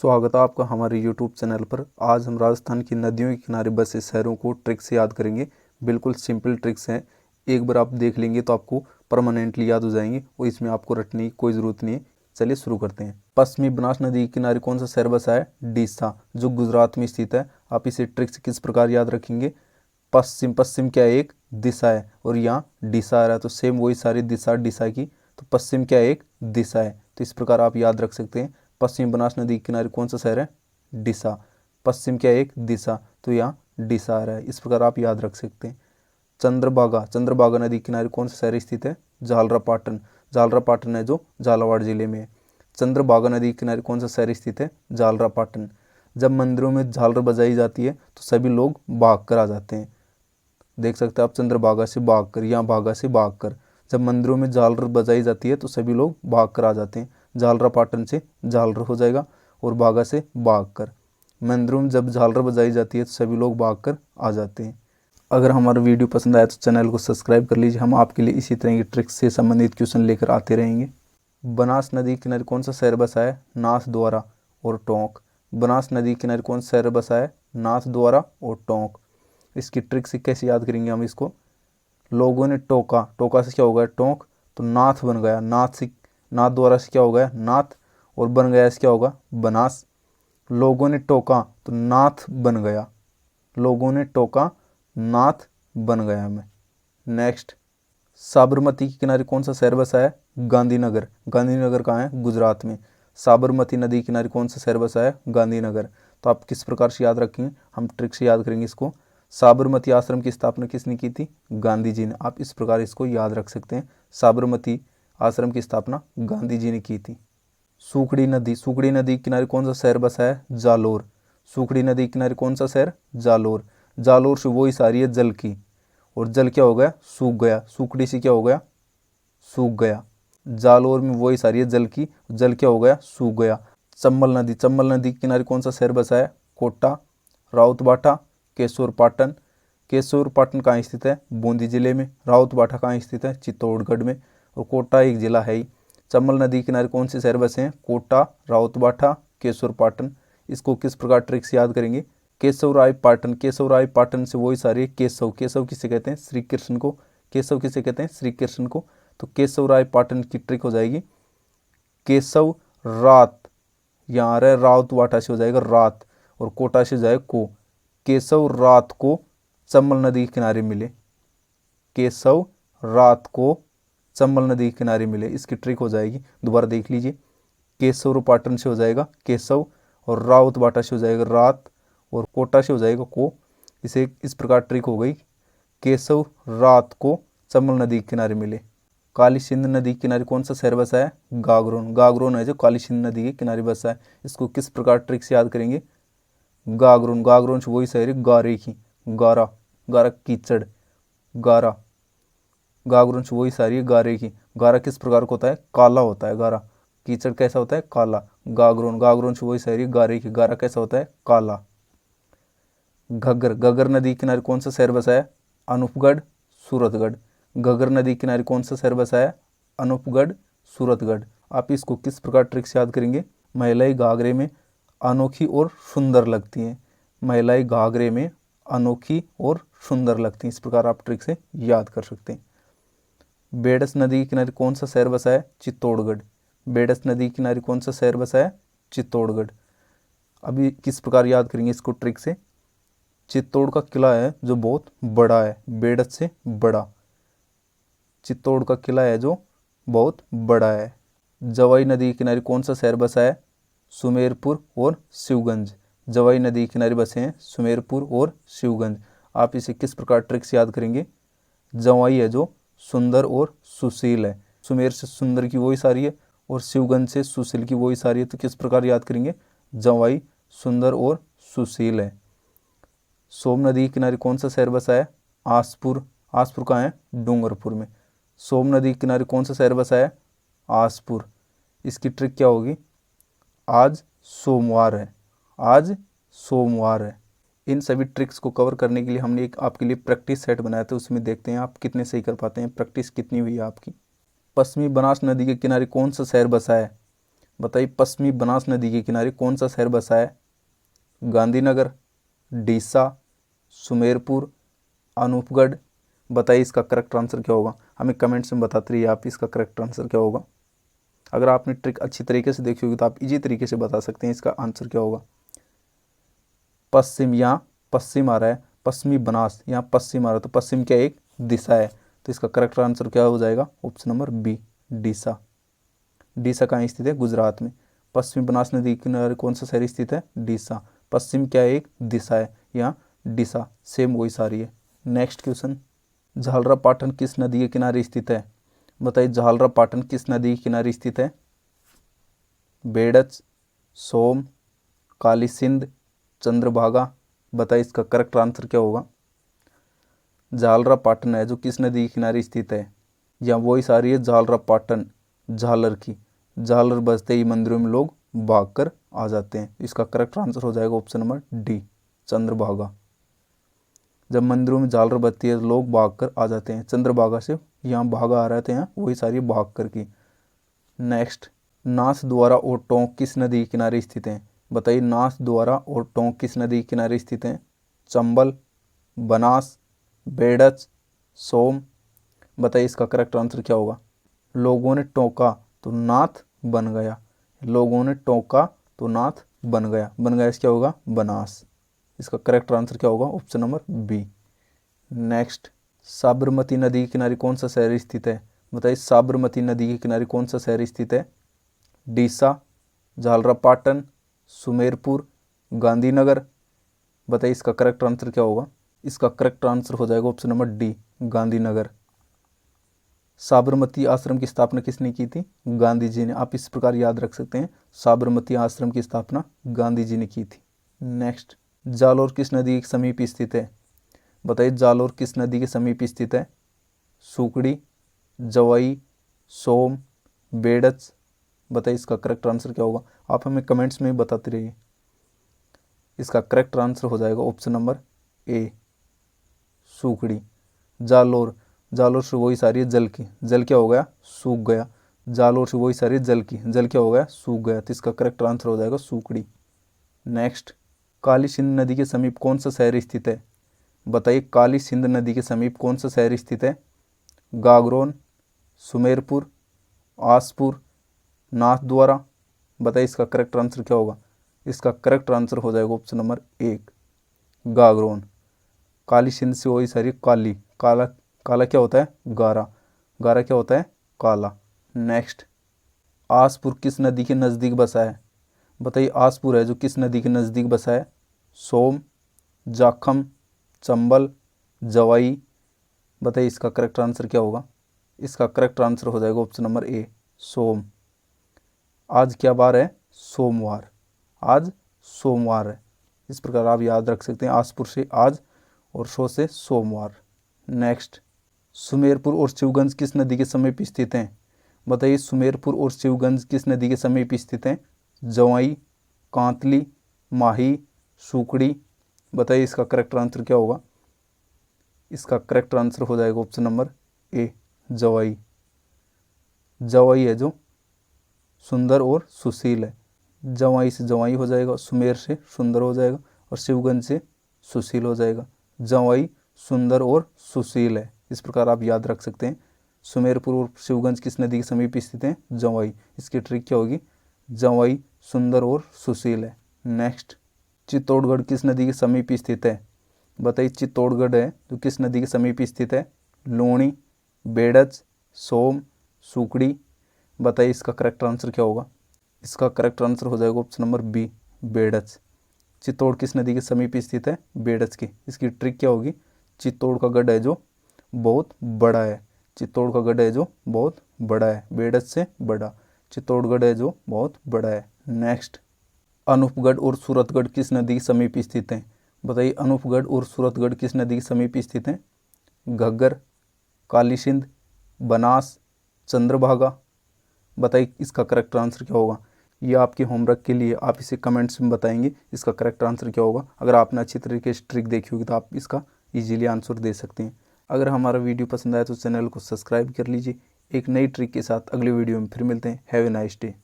स्वागत है आपका हमारे यूट्यूब चैनल पर। आज हम राजस्थान की नदियों के किनारे बसे शहरों को ट्रिक से याद करेंगे। बिल्कुल सिंपल ट्रिक्स हैं, एक बार आप देख लेंगे तो आपको परमानेंटली याद हो जाएंगे और इसमें आपको रटने की कोई ज़रूरत नहीं है। चलिए शुरू करते हैं। पश्चिमी बनास नदी के किनारे कौन सा शहर बसा है? डीसा, जो गुजरात में स्थित है। आप इसे ट्रिक से किस प्रकार याद रखेंगे? पश्चिम, पश्चिम क्या है? एक दिशा है और यहाँ दिशा आ रहा है तो सेम वही सारी दिशा दिशा की, तो पश्चिम क्या है? एक दिशा है। तो इस प्रकार आप याद रख सकते हैं। पश्चिम बनास नदी के किनारे कौन सा शहर है? डीसा। पश्चिम क्या है? एक दिशा, तो यहाँ डीसा आ रहा है। इस प्रकार आप याद रख सकते हैं। चंद्रभागा, चंद्रभागा नदी के किनारे कौन सा शहर स्थित है? झालरापाटन। झालरापाटन है जो झालावाड़ जिले में है। चंद्रभागा नदी के किनारे कौन सा शहर स्थित है? झालरापाटन। जब मंदिरों में झालर बजाई जाती है तो सभी लोग भाग कर आ जाते हैं। देख सकते हैं आप, चंद्रभागा से भाग कर, यहाँ भागा से भाग कर। जब मंदिरों में झालर बजाई जाती है तो सभी लोग भाग कर आ जाते हैं। झालरापाटन से झालर हो जाएगा और भागा से भाग कर। मंदिरों में जब झालर बजाई जाती है तो सभी लोग भाग कर आ जाते हैं। अगर हमारा वीडियो पसंद आया तो चैनल को सब्सक्राइब कर लीजिए। हम आपके लिए इसी तरह की ट्रिक्स से संबंधित क्वेश्चन लेकर आते रहेंगे। बनास नदी के किनारे कौन सा शहर बसा है? नाथद्वारा और टोंक। बनास नदी के किनारे कौन सा शहर बसा है? नाथद्वारा और टोंक। इसकी ट्रिक से कैसे याद करेंगे हम इसको? लोगों ने टोका, टोका से क्या हो गया? टोंक, तो नाथ बन गया। नाथ से, नाथद्वारा से क्या हो गया? नाथ, और बन गया इससे क्या होगा? बनास। लोगों ने टोका तो नाथ बन गया। लोगों ने टोका, नाथ बन गया मैं। नेक्स्ट, साबरमती के किनारे कौन सा शहर बसा है? गांधीनगर। गांधीनगर कहाँ है? गुजरात में। साबरमती नदी के किनारे कौन सा शहर बसा है? गांधीनगर। तो आप किस प्रकार से याद रखेंगे? हम ट्रिक से याद करेंगे इसको। साबरमती आश्रम की स्थापना किसने की थी? गांधी जी ने। आप इस प्रकार इसको याद रख सकते हैं। साबरमती आश्रम की स्थापना गांधी जी ने की थी। सुखड़ी नदी, सुखड़ी नदी के किनारे कौन सा शहर बसा है? जालोर। सुखड़ी नदी के किनारे कौन सा शहर? जालोर। जालोर से वही सारी है जल की, और जल क्या हो गया? सूख गया। सुखड़ी से क्या हो गया? सूख गया। जालोर में वही सारी है जल की, जल क्या हो गया? सूख गया। चंबल नदी, चंबल नदी के किनारे कौन सा शहर बसा है? कोटा, राउतबाटा, केशोर पाटन। केशोर पाटन कहाँ स्थित है? बूंदी जिले में। राउतबाटा कहाँ स्थित है? चित्तौड़गढ़ में। और कोटा एक जिला है ही। चंबल नदी के किनारे कौन से शहर बसे हैं? कोटा, राउतबाटा, केशोर पाटन। इसको किस प्रकार ट्रिक से याद करेंगे? केशवराय पाटन, केशवराय पाटन से वही सारी केशव, केशव किसे कहते हैं? श्री कृष्ण को। केशव किसे कहते हैं? श्री कृष्ण को। तो केशवराय पाटन की ट्रिक हो जाएगी केशव रात, यहाँ आ रहा है राउतवाटा से हो जाएगा रात, और कोटा से हो जाएगा को। केशव रात को चंबल नदी के किनारे मिले। केशव रात को चंबल नदी के किनारे मिले, इसकी ट्रिक हो जाएगी। दोबारा देख लीजिए। केशव पाटन से हो जाएगा केशव, और राउतवाटा से हो जाएगा रात, और कोटा से हो जाएगा को। इसे इस प्रकार ट्रिक हो गई। केशव रात को चंबल नदी के किनारे मिले। काली सिंध नदी के किनारे कौन सा शहर बसा है? गागरोन। गागरोन है जो काली सिंध नदी के किनारे बसा है। इसको किस प्रकार ट्रिक से याद करेंगे? गागरोन, गागरोन से वही शहर है गारे की। गारा, गारा कीचड़, गारा। गागरोन से वही सारी है गारे की। गारा किस प्रकार का होता है? काला होता है गारा। कीचड़ कैसा होता है? काला। गागरोन, गागरोन से वही सारी है गारे की। गारा कैसा होता है? काला। घग्गर, घग्गर नदी के किनारे कौन सा शहर बसा है? अनूपगढ़, सूरतगढ़। घग्गर नदी के किनारे कौन सा शहर बसा है? अनूपगढ़, सूरतगढ़। आप इसको किस प्रकार ट्रिक से याद करेंगे? महिलाएं घाघरे में अनोखी और सुंदर लगती हैं। महिलाएं घाघरे में अनोखी और सुंदर लगती हैं। इस प्रकार आप ट्रिक से याद कर सकते हैं। बेडस नदी के किनारे कौन सा शहर बसा है? चित्तौड़गढ़। बेडस नदी के किनारे कौन सा शहर बसा है? चित्तौड़गढ़। अभी किस प्रकार याद करेंगे इसको ट्रिक से? चित्तौड़ का किला है जो बहुत बड़ा है, बेडस से बड़ा। चित्तौड़ का किला है जो बहुत बड़ा है। जवाई नदी के किनारे कौन सा शहर बसा है? सुमेरपुर और शिवगंज। जवाई नदी के किनारे बसे हैं सुमेरपुर और शिवगंज। आप इसे किस प्रकार ट्रिक से याद करेंगे? जवाई है जो सुंदर और सुशील है। सुमेर से सुंदर की वही सारी है, और शिवगंज से सुशील की वही सारी है। तो किस प्रकार याद करेंगे? जवाई सुंदर और सुशील है। सोम नदी के किनारे कौन सा शहर बसा है? आसपुर। आसपुर कहाँ है? डूंगरपुर में। सोम नदी के किनारे कौन सा शहर बसा है? आसपुर। इसकी ट्रिक क्या होगी? आज सोमवार है, आज सोमवार है। इन सभी ट्रिक्स को कवर करने के लिए हमने एक आपके लिए प्रैक्टिस सेट बनाया था। उसमें देखते हैं आप कितने सही कर पाते हैं, प्रैक्टिस कितनी हुई है आपकी। पश्चिमी बनास नदी के किनारे कौन सा शहर बसा है? बताइए पश्चिमी बनास नदी के किनारे कौन सा शहर बसा है? गांधीनगर, डीसा, सुमेरपुर, अनूपगढ़। बताइए इसका करेक्ट आंसर क्या होगा? हमें कमेंट्स में बताते रहिए आप इसका करेक्ट आंसर क्या होगा। अगर आपने ट्रिक अच्छी तरीके से देखी होगी तो आप इजी तरीके से बता सकते हैं इसका आंसर क्या होगा। पश्चिम, यहाँ पश्चिम आ रहा है, पश्चिमी बनास यहाँ पश्चिम आ रहा है, तो पश्चिम क्या एक दिशा है, तो इसका करेक्ट आंसर क्या हो जाएगा? ऑप्शन नंबर बी, डीसा। डीसा कहाँ स्थित है? गुजरात में। पश्चिमी बनास नदी के किनारे कौन सा शहर स्थित है? डीसा। पश्चिम क्या एक दिशा है, यहाँ डीसा, सेम वही सारी है। नेक्स्ट क्वेश्चन, झालरा पाटन किस नदी के किनारे स्थित है? बताइए झालरा पाटन किस नदी के किनारे स्थित है? बेड़च, सोम, काली सिंध, चंद्रभागा। बताइए इसका करेक्ट आंसर क्या होगा? झालरा पाटन है जो किस नदी के किनारे स्थित है? या वही सारी है झालरा पाटन, झालर की। झालर बजते ही मंदिरों में लोग भाग कर आ जाते हैं। इसका करेक्ट आंसर हो जाएगा ऑप्शन नंबर डी, चंद्रभागा। जब मंदिरों में झालर बजती है तो लोग भाग कर आ जाते हैं। चंद्रभागा से यहाँ भागा आ रहे थे, यहाँ वही सारी भाग कर की। नेक्स्ट, नाथ द्वारा और टोंक किस नदी के किनारे स्थित हैं? बताइए नाथ द्वारा और टोंक किस नदी के किनारे स्थित हैं? चंबल, बनास, बेड़च, सोम। बताइए इसका करेक्ट आंसर क्या होगा? लोगों ने टोका तो नाथ बन गया, लोगों ने टोका तो नाथ बन गया, बन गया इसका होगा बनास। इसका करेक्ट आंसर क्या होगा? Option number B. Next, Sabarmati नदी के किनारे कौन सा शहर स्थित है? बताइए साबरमती नदी के किनारे कौन सा शहर स्थित है? डीसा, झालरा पाटन, सुमेरपुर, गांधीनगर। बताइए इसका करेक्ट आंसर क्या होगा? इसका करेक्ट आंसर हो जाएगा option number D, Gandhinagar. Sabarmati आश्रम की स्थापना किसने की थी? गांधी जी ने। आप इस प्रकार याद रख सकते हैं, साबरमती आश्रम की स्थापना गांधी जी ने की थी। नेक्स्ट, जालौर किस नदी के समीप स्थित है? बताइए जालौर किस नदी के समीप स्थित है? सुकड़ी, जवाई, सोम, बेड़च। बताइए इसका करेक्ट आंसर क्या होगा? आप हमें कमेंट्स में बताते रहिए। इसका करेक्ट आंसर हो जाएगा option number A, Sukri. Jalore, Jalore से वही सारी है जल की, जल क्या हो गया? सूख गया। जालौर से वही सारी है जल की, जल क्या हो गया? सूख गया, तो इसका करेक्ट आंसर हो जाएगा सुकड़ी। नेक्स्ट, काली सिंध नदी के समीप कौन सा शहर स्थित है? बताइए काली सिंध नदी के समीप कौन सा शहर स्थित है? गागरोन, सुमेरपुर, आसपुर, नाथद्वारा। बताइए इसका करेक्ट आंसर क्या होगा? इसका करेक्ट आंसर हो जाएगा ऑप्शन नंबर एक, गागरोन। काली सिंध से वही सारी काली, काला, काला क्या होता है? गारा, गारा क्या होता है? काला। नेक्स्ट, आसपुर किस नदी के नज़दीक बसा है? बताइए आसपुर है जो किस नदी के नज़दीक बसा है? सोम, जाखम, चंबल, जवाई। बताइए इसका करेक्ट आंसर क्या होगा? इसका करेक्ट आंसर हो जाएगा ऑप्शन नंबर ए, सोम। आज क्या बार है? सोमवार, आज सोमवार है। इस प्रकार आप याद रख सकते हैं, आसपुर से आज और सो से सोमवार। नेक्स्ट, सुमेरपुर और शिवगंज किस नदी के समीप स्थित हैं? बताइए सुमेरपुर और शिवगंज किस नदी के समीप स्थित हैं? जवाई, कांतली, माही, सुकड़ी। बताइए इसका करेक्ट आंसर क्या होगा? इसका करेक्ट आंसर हो जाएगा ऑप्शन नंबर ए, जवाई। जवाई है जो सुंदर और सुशील है। जवाई से जवाई हो जाएगा, सुमेर से सुंदर हो जाएगा और शिवगंज से सुशील हो जाएगा। जवाई सुंदर और सुशील है, इस प्रकार आप याद रख सकते हैं। सुमेरपुर और शिवगंज किस नदी के समीप स्थित हैं? जवाई। इसकी ट्रिक क्या होगी? जवाई सुंदर और सुशील है। नेक्स्ट, चित्तौड़गढ़ किस नदी के समीप स्थित है? बताइए चित्तौड़गढ़ है जो किस नदी के समीप स्थित है? लूणी, बेड़च, सोम, सुकड़ी। बताइए इसका करेक्ट आंसर क्या होगा? इसका करेक्ट आंसर हो जाएगा option number B, Berach. Chittor किस नदी के समीप स्थित है? बेड़च की। इसकी ट्रिक क्या होगी? चित्तौड़ का गढ़ है जो बहुत बड़ा है, चित्तौड़ का गढ़ है जो बहुत बड़ा है, बेड़च से बड़ा, चित्तौड़गढ़ है जो बहुत बड़ा है। नेक्स्ट, अनूपगढ़ और सूरतगढ़ किस नदी के समीप स्थित हैं? बताइए अनूपगढ़ और सूरतगढ़ किस नदी के समीप स्थित हैं? घग्गर, काली सिंध, बनास, चंद्रभागा। बताइए इसका करेक्ट आंसर क्या होगा? ये आपके होमवर्क के लिए, आप इसे कमेंट्स में बताएंगे इसका करेक्ट आंसर क्या होगा। अगर आपने अच्छी तरीके से ट्रिक देखी होगी तो आप इसका इजीली आंसर दे सकते हैं। अगर हमारा वीडियो पसंद आए तो चैनल को सब्सक्राइब कर लीजिए। एक नई ट्रिक के साथ अगले वीडियो में फिर मिलते हैं। Have a nice day.